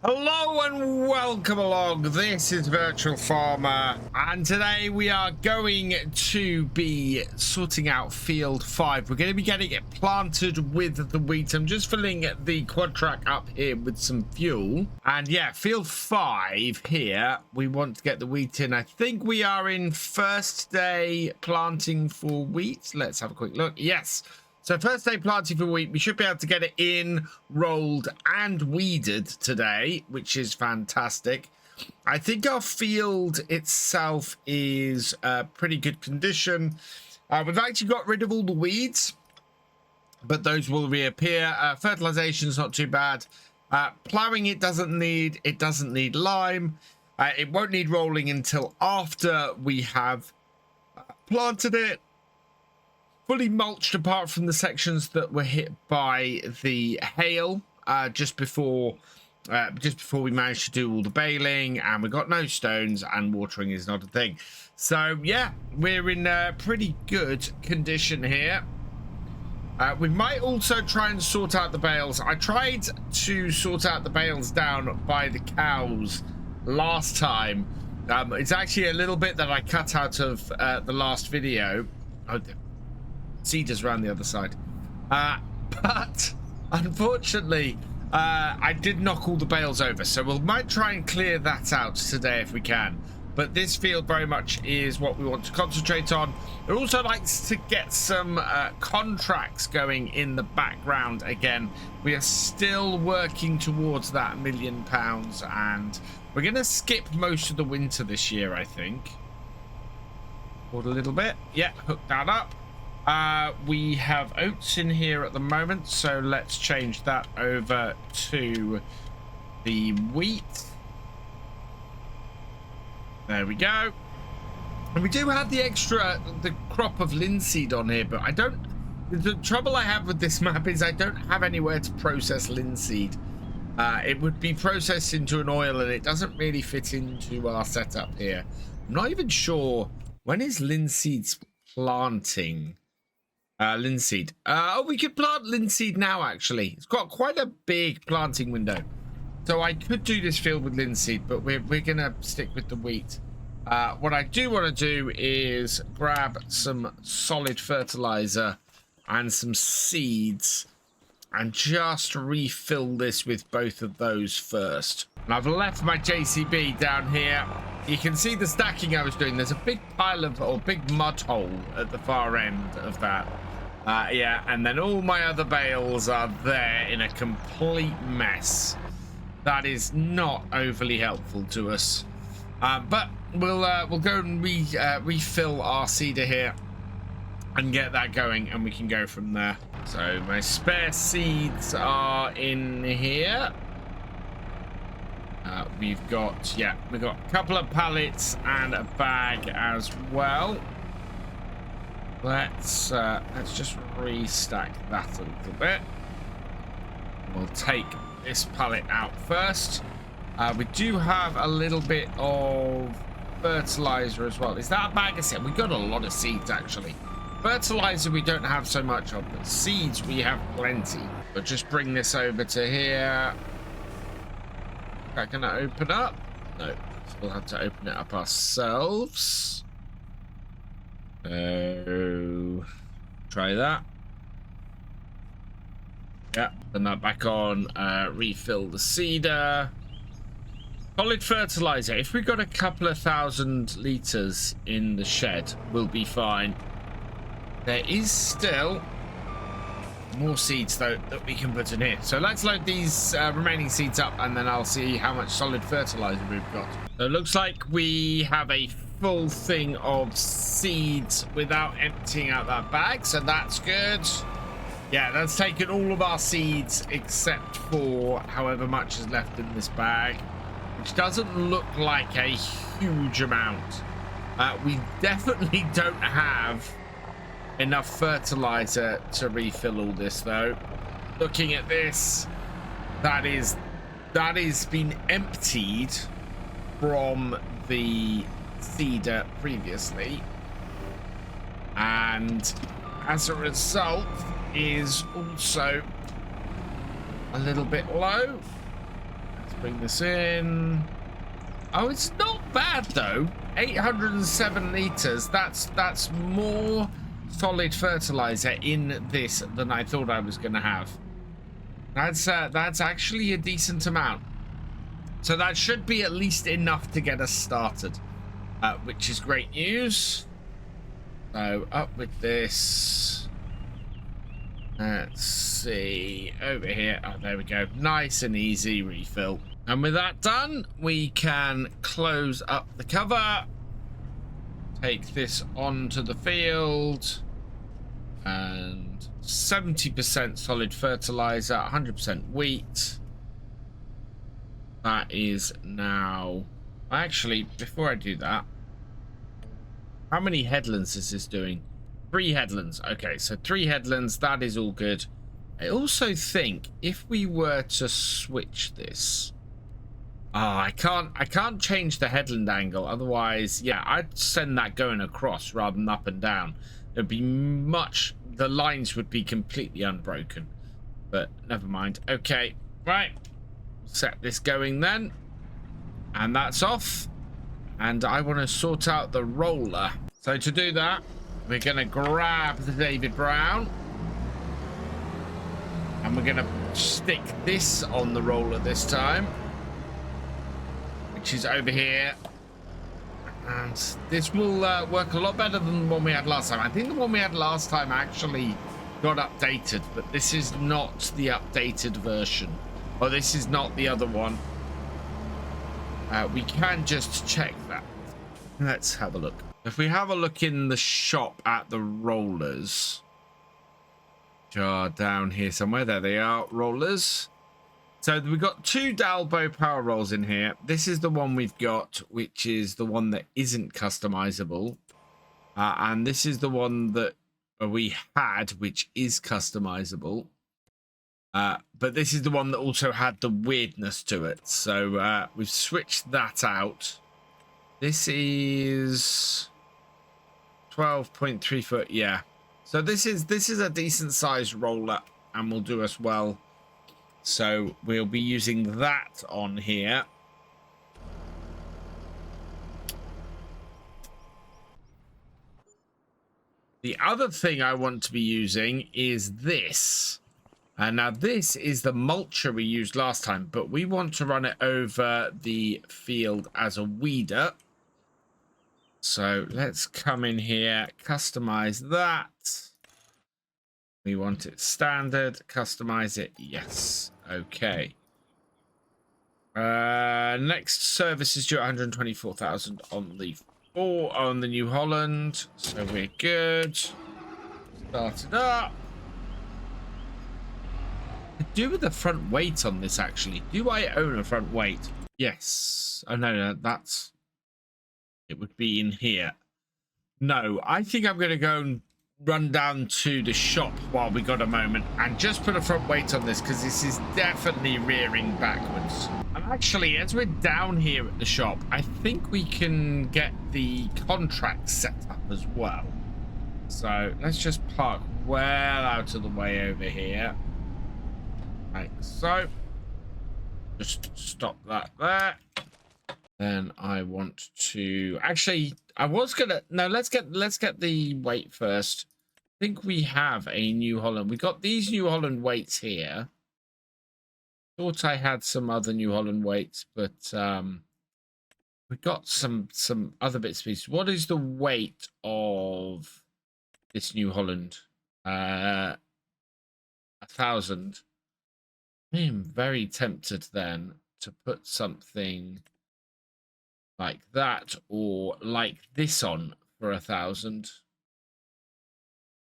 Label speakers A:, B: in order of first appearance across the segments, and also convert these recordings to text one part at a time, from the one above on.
A: Hello and welcome along. This is Virtual Farmer, and today we are going to be sorting out field 5. We're going to be getting it planted with the wheat. I'm just filling the quad track up here with some fuel, and yeah, field 5 here, we want to get the wheat in. I think we are in first day planting for wheat. Let's have a quick look. Yes. So first day planting for wheat, we should be able to get it in, rolled and weeded today, which is fantastic. I think our field itself is pretty good condition. We've actually got rid of all the weeds, but those will reappear. Fertilization is not too bad. Plowing it doesn't need lime. It won't need rolling until after we have planted it. Fully mulched apart from the sections that were hit by the hail just before we managed to do all the baling, and we got no stones and watering is not a thing. So yeah, we're in pretty good condition here. We might also try and sort out the bales. I tried to sort out the bales down by the cows last time. It's actually a little bit that I cut out of the last video. Cedars around the other side, but unfortunately I did knock all the bales over, so we might try and clear that out today if we can. But this field very much is what we want to concentrate on. It also likes to get some contracts going in the background again. We are still working towards that £1 million, and we're going to skip most of the winter this year, I think. Forward a little bit. Yeah, hook that up. We have oats in here at the moment, so let's change that over to the wheat. There we go. And we do have the crop of linseed on here, but the trouble I have with this map is I don't have anywhere to process linseed. It would be processed into an oil, and it doesn't really fit into our setup here. I'm not even sure, when is linseed's planting? Linseed. Oh, we could plant linseed now, actually. It's got quite a big planting window. So I could do this field with linseed, but we're going to stick with the wheat. What I do want to do is grab some solid fertilizer and some seeds and just refill this with both of those first. And I've left my JCB down here. You can see the stacking I was doing. There's a big pile of, or big mud hole at the far end of that. Yeah, and then all my other bales are there in a complete mess. That is not overly helpful to us. But we'll go and refill our seeder here and get that going, and we can go from there. So my spare seeds are in here. We've got a couple of pallets and a bag as well. Let's just restack that a little bit. We'll take this pallet out first. We do have a little bit of fertilizer as well. Is that a bag of seeds? We've got a lot of seeds, actually. Fertilizer we don't have so much of, but seeds we have plenty. But just bring this over to here. Is that gonna open up? No, we'll have to open it up ourselves. Try that. Yeah, turn that back on. Refill the seeder. Solid fertilizer. If we got a couple of 1,000 liters in the shed, we'll be fine. There is still more seeds though that we can put in here. So let's load these remaining seeds up, and then I'll see how much solid fertilizer we've got. So it looks like we have a full thing of seeds without emptying out that bag, so that's good. Yeah, that's taken all of our seeds except for however much is left in this bag, which doesn't look like a huge amount. We definitely don't have enough fertilizer to refill all this though. Looking at this, that is been emptied from the seeder previously, and as a result is also a little bit low. Let's bring this in. Oh, it's not bad though. 807 liters. That's more solid fertilizer in this than I thought I was going to have. That's actually a decent amount. So that should be at least enough to get us started, which is great news. So up with this. Let's see over here. Oh, there we go. Nice and easy refill. And with that done, we can close up the cover. Take this onto the field. And 70% solid fertilizer, 100% wheat. That is now... Actually, before I do that, how many headlands is this doing? 3 headlands. Okay, so 3 headlands, that is all good. I also think if we were to switch this... I can't change the headland angle. Otherwise, yeah, I'd send that going across rather than up and down. It'd be much... The lines would be completely unbroken. But never mind. Okay, right. Set this going then. And that's off. And I want to sort out the roller. So to do that, we're going to grab the David Brown. And we're going to stick this on the roller this time. Which is over here. And this will work a lot better than the one we had last time. I think the one we had last time actually got updated. But this is not the updated version. Or this is not the other one. We can just check that. Let's have a look. If we have a look in the shop at the rollers, which are down here somewhere. There they are, rollers. So we've got 2 Tallboy power rolls in here. This is the one we've got, which is the one that isn't customizable. And this is the one that we had, which is customizable. But this is the one that also had the weirdness to it. So we've switched that out. This is 12.3 foot. Yeah. So this is a decent sized roller and will do us well. So we'll be using that on here. The other thing I want to be using is this. And now this is the mulcher we used last time, but we want to run it over the field as a weeder. So let's come in here, customize that. We want it standard, customize it. Yes. Okay. Next service is due at 124,000 on the New Holland. So we're good. Start it up. Do with the front weight on this actually. Do I own a front weight? Yes. Oh no, that's it would be in here. No, I think I'm gonna go and run down to the shop while we got a moment and just put a front weight on this because this is definitely rearing backwards. And actually, as we're down here at the shop, I think we can get the contract set up as well. So let's just park well out of the way over here. Like so. Just stop that there. Then I want to actually I was gonna no let's get the weight first. I think we have a New Holland. We got these New Holland weights here. Thought I had some other New Holland weights, but we got some other bits and pieces. What is the weight of this New Holland? 1,000. I am very tempted then to put something like that or like this on for 1,000.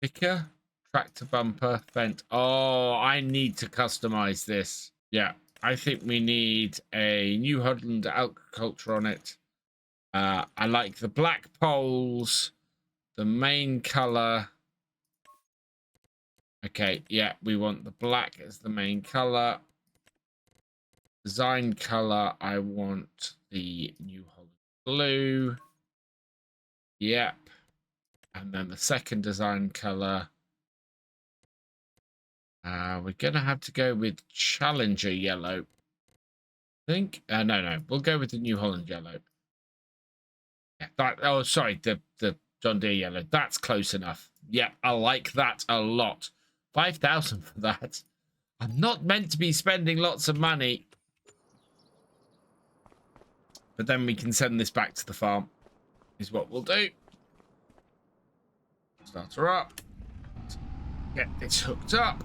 A: Picker, tractor bumper, vent. Oh, I need to customize this. Yeah, I think we need a New Holland agriculture on it. I like the black poles, the main color. Okay, yeah, we want the black as the main color. Design color, I want the New Holland blue. Yep. And then the second design color. We're going to have to go with Challenger yellow. think. No. We'll go with the New Holland yellow. Yeah, that. Oh, sorry. The John Deere yellow. That's close enough. Yeah, I like that a lot. 5,000 for that. I'm not meant to be spending lots of money. But then we can send this back to the farm. Is what we'll do. Start her up. Get this hooked up.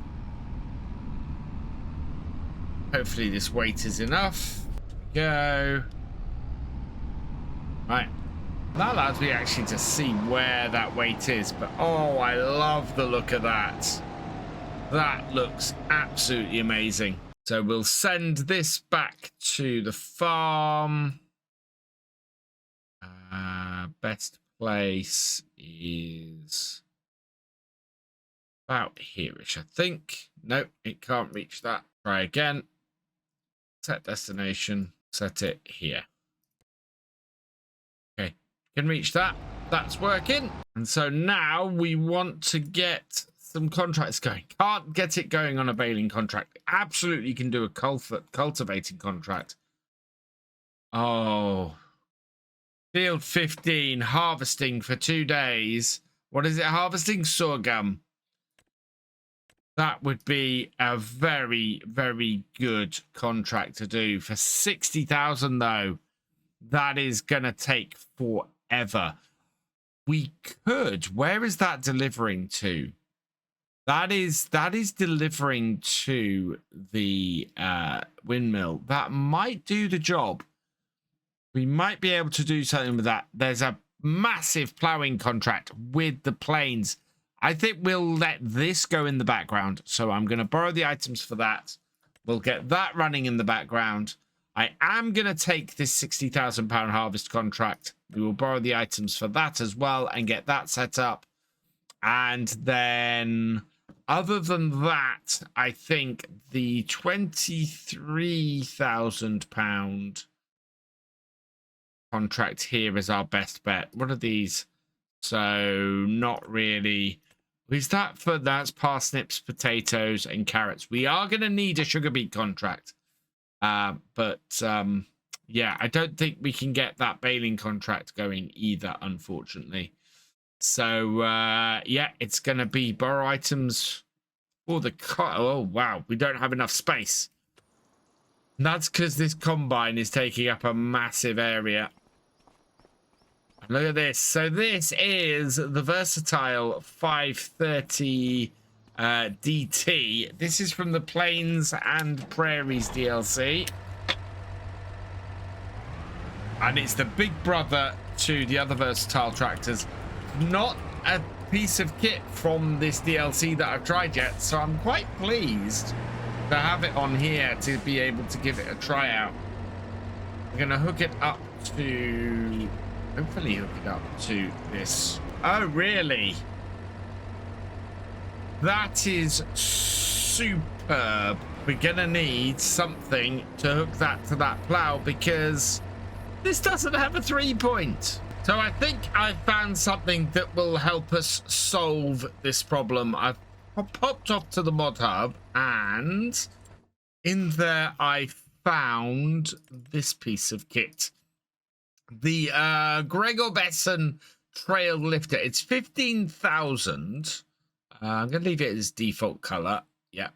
A: Hopefully this weight is enough. Go. Right. That allows me actually to see where that weight is. But oh, I love the look of that. That looks absolutely amazing. So we'll send this back to the farm. Best place is about here-ish, I think. Nope, it can't reach that. Try again. Set destination. Set it here. Okay, can reach that. That's working. And so now we want to get some contracts going. Can't get it going on a baling contract. Absolutely can do a cultivating contract. Oh. Field 15, harvesting for 2 days. What is it? Harvesting sorghum. That would be a very, very good contract to do. For 60,000 though, that is going to take forever. We could. Where is that delivering to? That is delivering to the windmill. That might do the job. We might be able to do something with that. There's a massive ploughing contract with the plains. I think we'll let this go in the background. So I'm going to borrow the items for that. We'll get that running in the background. I am going to take this £60,000 harvest contract. We will borrow the items for that as well and get that set up. And then other than that, I think the £23,000 contract here is our best bet. What are these? So not really. Is that for that's parsnips, potatoes, and carrots? We are going to need a sugar beet contract. Yeah, I don't think we can get that baling contract going either, unfortunately. So yeah, it's going to be borrow items for the oh wow, we don't have enough space. And that's because this combine is taking up a massive area. Look at this. So this is the Versatile 530 DT. This is from the Plains and Prairies DLC. And it's the big brother to the other Versatile tractors. Not a piece of kit from this DLC that I've tried yet. So I'm quite pleased to have it on here to be able to give it a try out. We're going to hook it up to... Hopefully hook it up to this. Oh, really? That is superb. We're going to need something to hook that to that plow because this doesn't have a 3-point. So I think I found something that will help us solve this problem. I've popped off to the mod hub and in there I found this piece of kit. The Gregor Besson trail lifter. It's 15,000. I'm going to leave it as default color. Yeah.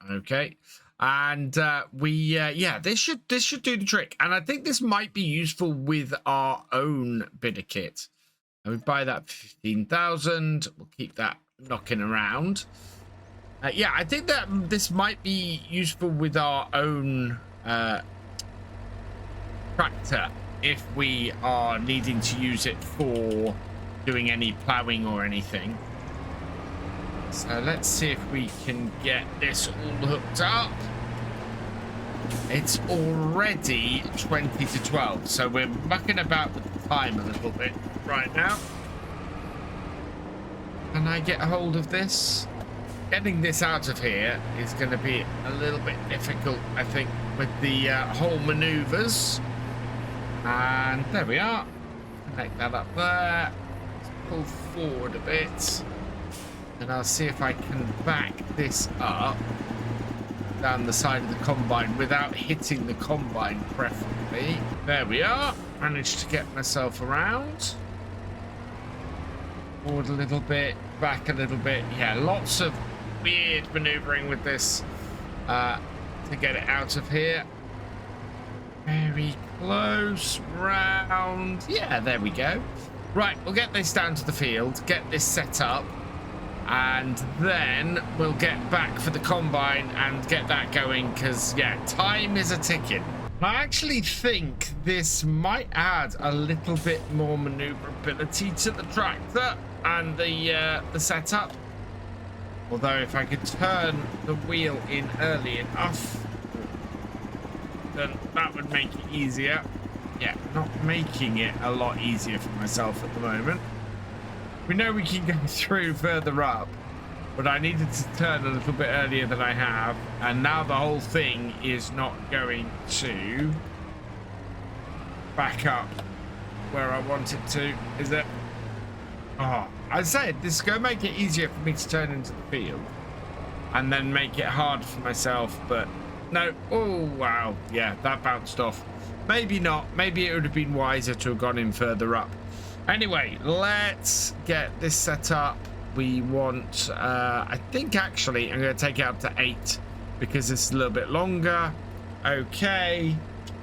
A: Okay. And yeah, this should do the trick. And I think this might be useful with our own bit of kit. And we buy that for 15,000. We'll keep that knocking around. Yeah, I think that this might be useful with our own tractor if we are needing to use it for doing any ploughing or anything. So let's see if we can get this all hooked up. It's already 20 to 12, so we're mucking about with the time a little bit right now. Can I get a hold of this? Getting this out of here is going to be a little bit difficult, I think, with the whole maneuvers. And there we are. Connect that up there. Let's pull forward a bit. And I'll see if I can back this up. down the side of the combine without hitting the combine, preferably. There we are. Managed to get myself around. Forward a little bit, back a little bit. Yeah, lots of weird maneuvering with this to get it out of here. Very close, round. Yeah, there we go. Right, we'll get this down to the field, get this set up, and then we'll get back for the combine and get that going, because, yeah, time is a-ticking. I actually think this might add a little bit more maneuverability to the tractor and the setup. Although if I could turn the wheel in early enough, then that would make it easier. Yeah, not making it a lot easier for myself at the moment. We know we can go through further up, but I needed to turn a little bit earlier than I have, and now the whole thing is not going to back up where I want it to, is it? Oh, I said this is going to make it easier for me to turn into the field and then make it hard for myself, but no. Oh, wow. Yeah, that bounced off. Maybe not. Maybe it would have been wiser to have gone in further up. Anyway, let's get this set up. We want, I think actually I'm going to take it up to 8 because it's a little bit longer. Okay.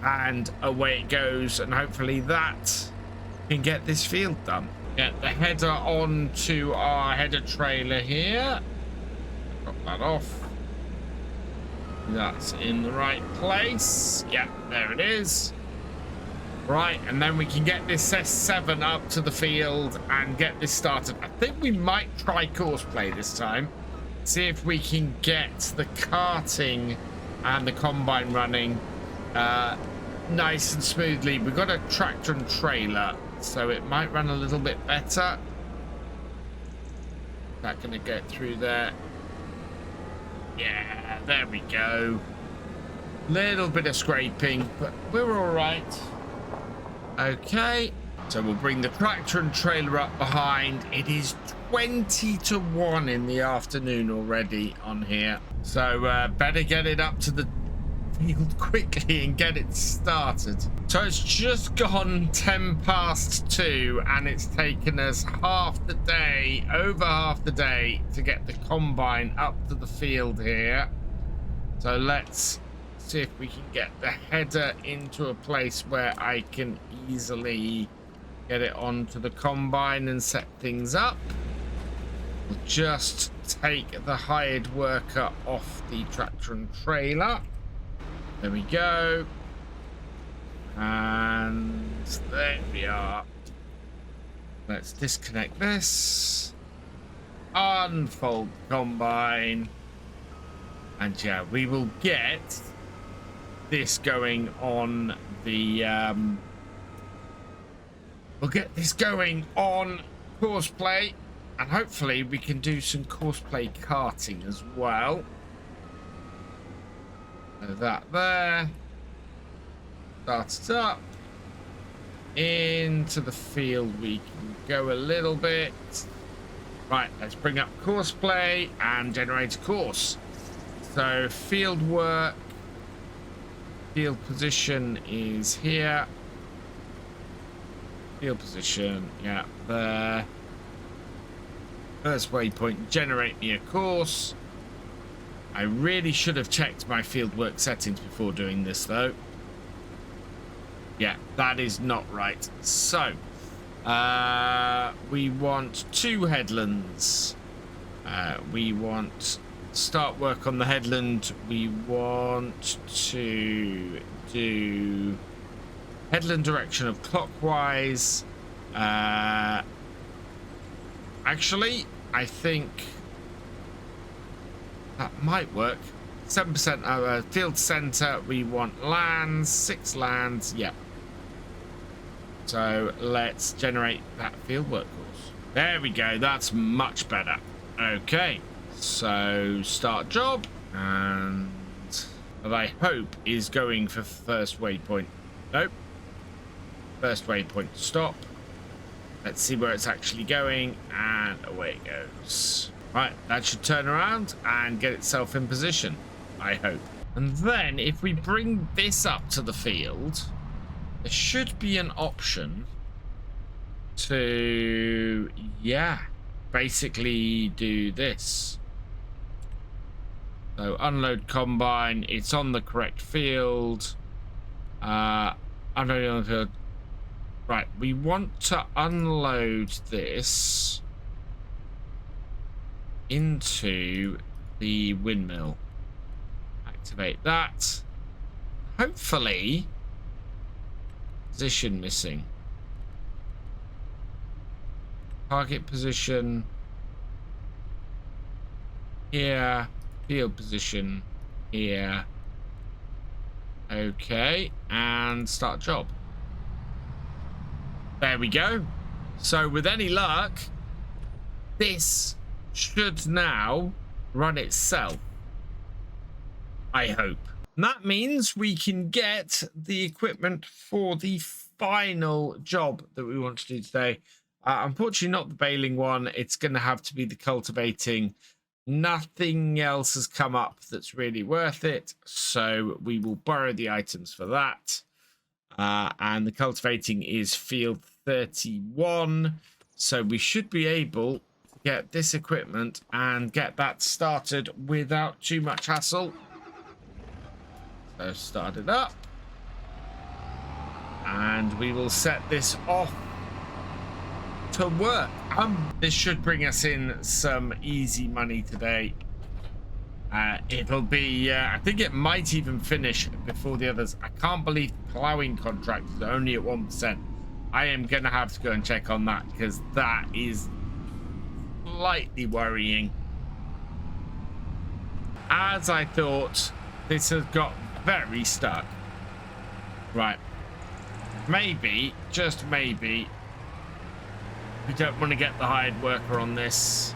A: And away it goes. And hopefully that can get this field done. Get the header onto our header trailer here. Got that off. That's in the right place. Yeah, there it is. Right, and then we can get this S7 up to the field and get this started. I think we might try courseplay this time. See if we can get the karting and the combine running nice and smoothly. We've got a tractor and trailer, so it might run a little bit better. Not gonna get through there. Yeah, there we go. Little bit of scraping, but we're all right. Okay, so we'll bring the tractor and trailer up behind. It is 20 to 1 in the afternoon already on here, so better get it up to the field quickly and get it started. So it's just gone 10 past 2 and it's taken us half the day, over half the day, to get the combine up to the field here. So let's see if we can get the header into a place where I can easily get it onto the combine and set things up. We'll just take the hired worker off the tractor and trailer. There we go. And there we are. Let's disconnect this. Unfold the combine. And yeah, we will get this going on the we'll get this going on courseplay, and hopefully we can do some courseplay karting as well. So that there, start it up into the field. We can go a little bit. Right, let's bring up courseplay and generate a course. So field work, field position is here. Field position, yeah, there. First waypoint, generate me a course. I really should have checked my field work settings before doing this though. Yeah, that is not right. So, we want 2 headlands. We want start work on the headland. We want to do headland direction of clockwise. Actually, I think that might work. 7% of field center. We want lands, 6 lands. Yeah. So let's generate that fieldwork course. There we go. That's much better. Okay. So start job, and that I hope is going for first waypoint. Nope. First waypoint stop. Let's see where it's actually going, and away it goes. Right, that should turn around and get itself in position, I hope. And then if we bring this up to the field, there should be an option to, yeah, basically do this. So unload combine, it's on the correct field. Unload on the field. Right, we want to unload this into the windmill. Activate that. Hopefully, position missing. Target position here. Field position here. Okay, and start job. There we go. So with any luck, this should now run itself, I hope. And that means we can get the equipment for the final job that we want to do today. Unfortunately, not the baling one. It's going to have to be the cultivating. Nothing else has come up that's really worth it, so we will borrow the items for that. And the cultivating is field 31, so we should be able to get this equipment and get that started without too much hassle. So start it up, and we will set this off to work. This should bring us in some easy money today. It'll be, I think it might even finish before the others. I can't believe the plowing contract is only at 1%. I am going to have to go and check on that, because that is slightly worrying. As I thought, this has got very stuck. Right. Maybe, just maybe, we don't want to get the hired worker on this.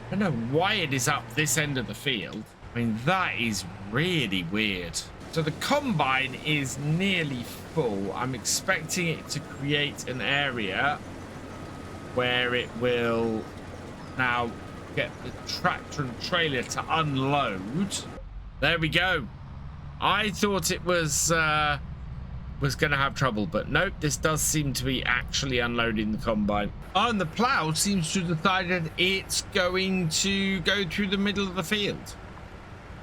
A: I don't know why it is up this end of the field. I mean, that is really weird. So the combine is nearly full. I'm expecting it to create an area where it will now get the tractor and trailer to unload. There we go. I thought it was going to have trouble, but nope, this does seem to be actually unloading the combine. Oh, and the plow seems to have decided it's going to go through the middle of the field.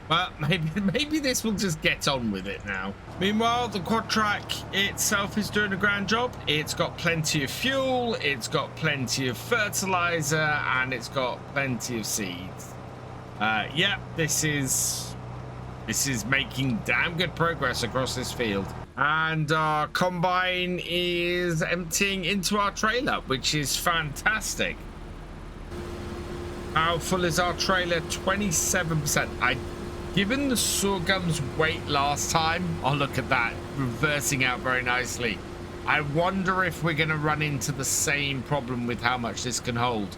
A: Well, maybe this will just get on with it now. Meanwhile, the quad track itself is doing a grand job. It's got plenty of fuel, it's got plenty of fertilizer, and it's got plenty of seeds. Yeah, this is making damn good progress across this field. And our combine is emptying into our trailer, which is fantastic. How full is our trailer? 27%. Given the sorghum's weight last time, oh, look at that, reversing out very nicely. I wonder if we're going to run into the same problem with how much this can hold.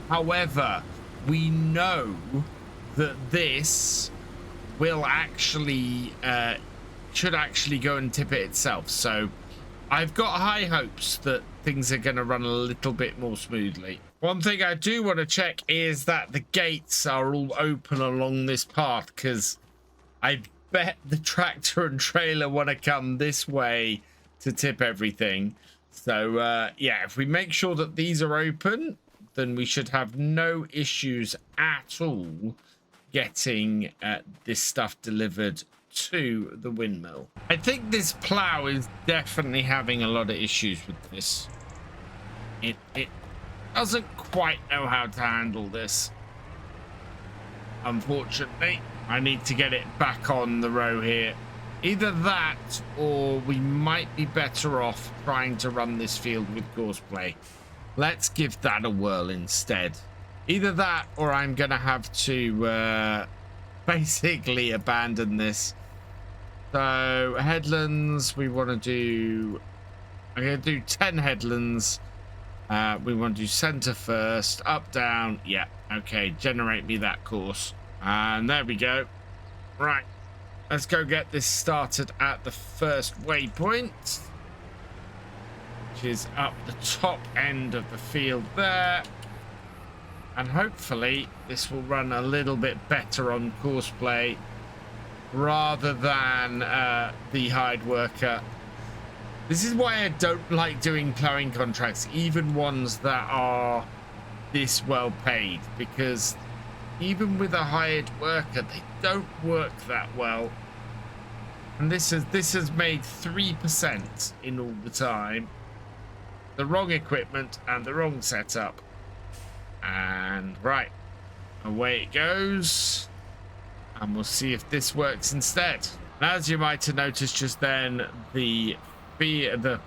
A: However, we know that this will actually should actually go and tip it itself, so I've got high hopes that things are going to run a little bit more smoothly. One thing I do want to check is that the gates are all open along this path, because I bet the tractor and trailer want to come this way to tip everything. So yeah, if we make sure that these are open, then we should have no issues at all getting this stuff delivered to the windmill. I think this plow is definitely having a lot of issues with this. It doesn't quite know how to handle this, unfortunately. I need to get it back on the row here. Either that, or we might be better off trying to run this field with courseplay. Let's give that a whirl instead. Either that, or I'm gonna have to basically abandon this. So headlands, we want to do, I'm going to do 10 headlands. We want to do center first, up, down. Yeah, okay, generate me that course. And there we go. Right, let's go get this started at the first waypoint, which is up the top end of the field there. And hopefully this will run a little bit better on courseplay rather than the hired worker. This is why I don't like doing ploughing contracts, even ones that are this well paid, because even with a hired worker, they don't work that well. And this has made 3% in all the time. The wrong equipment and the wrong setup. And right, away it goes. And we'll see if this works instead. And as you might have noticed just then, the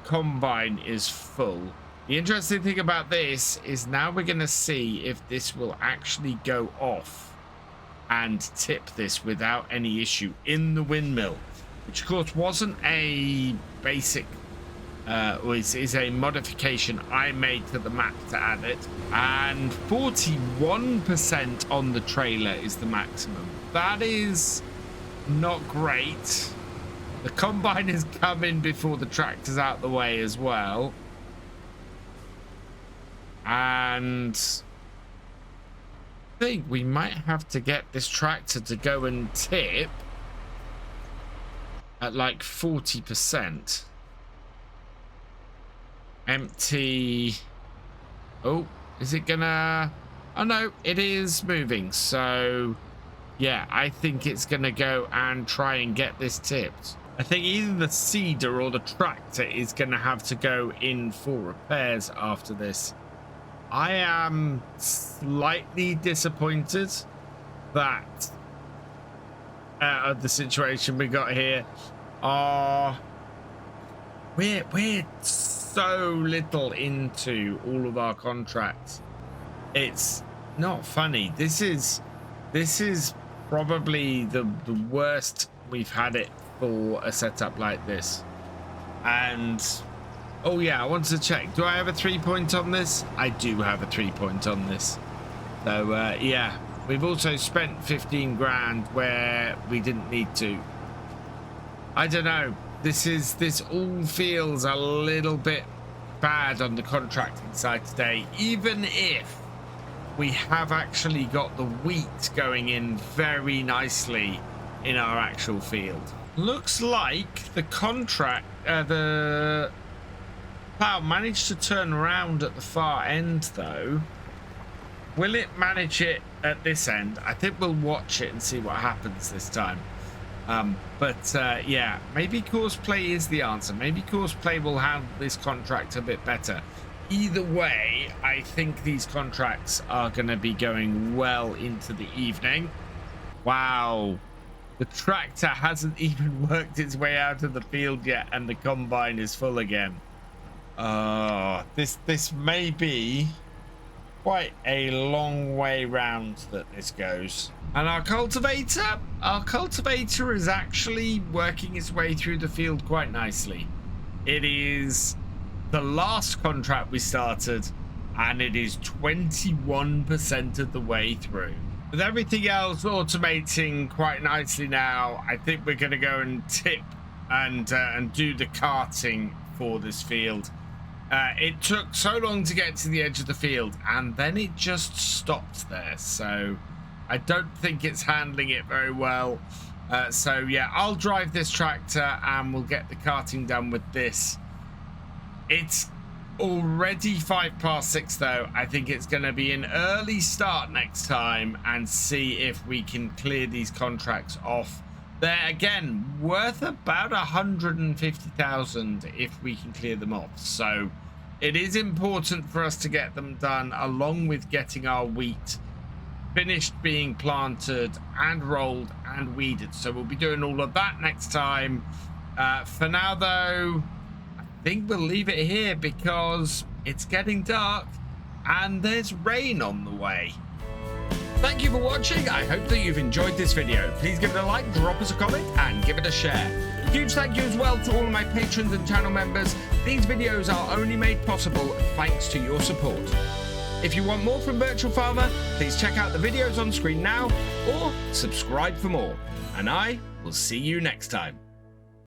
A: combine is full. The interesting thing about this is now we're going to see if this will actually go off and tip this without any issue in the windmill, which of course wasn't a basic is a modification I made to the map to add it. And 41% on the trailer is the maximum. That is not great. The combine has come in before the tractor's out the way as well. And I think we might have to get this tractor to go and tip at like 40%. Empty. Oh, is it gonna? Oh no, it is moving. So yeah, I think it's gonna go and try and get this tipped. I think either the seeder or the tractor is gonna have to go in for repairs after this. I am slightly disappointed that the situation we got here. We're so little into all of our contracts. It's not funny. This is probably the worst we've had it for a setup like this. And oh yeah, I wanted to check, do I have a 3-point on this? I do have a 3-point on this. So yeah, we've also spent 15 grand where we didn't need to. I don't know, this all feels a little bit bad on the contracting side today, even if we have actually got the wheat going in very nicely in our actual field. Looks like the the plow managed to turn around at the far end though. Will it manage it at this end? I think we'll watch it and see what happens this time. Yeah, maybe Courseplay is the answer. Maybe Courseplay will handle this contract a bit better. Either way, I think these contracts are going to be going well into the evening. Wow. The tractor hasn't even worked its way out of the field yet, and the combine is full again. This may be quite a long way round that this goes. And our cultivator is actually working its way through the field quite nicely. It is the last contract we started, and it is 21% of the way through. With everything else automating quite nicely now, I think we're going to go and tip and do the carting for this field. It took so long to get to the edge of the field, and then it just stopped there. So I don't think it's handling it very well. So yeah, I'll drive this tractor and we'll get the carting done with this. It's already 6:05 though. I think it's going to be an early start next time and see if we can clear these contracts off. They're again worth about 150,000 if we can clear them off. So it is important for us to get them done, along with getting our wheat finished being planted and rolled and weeded. So we'll be doing all of that next time. For now though, I think we'll leave it here because it's getting dark and there's rain on the way. Thank you for watching. I hope that you've enjoyed this video. Please give it a like, drop us a comment, and give it a share. Huge thank you as well to all of my patrons and channel members. These videos are only made possible thanks to your support. If you want more from Virtual Farmer, please check out the videos on screen now or subscribe for more. And I will see you next time.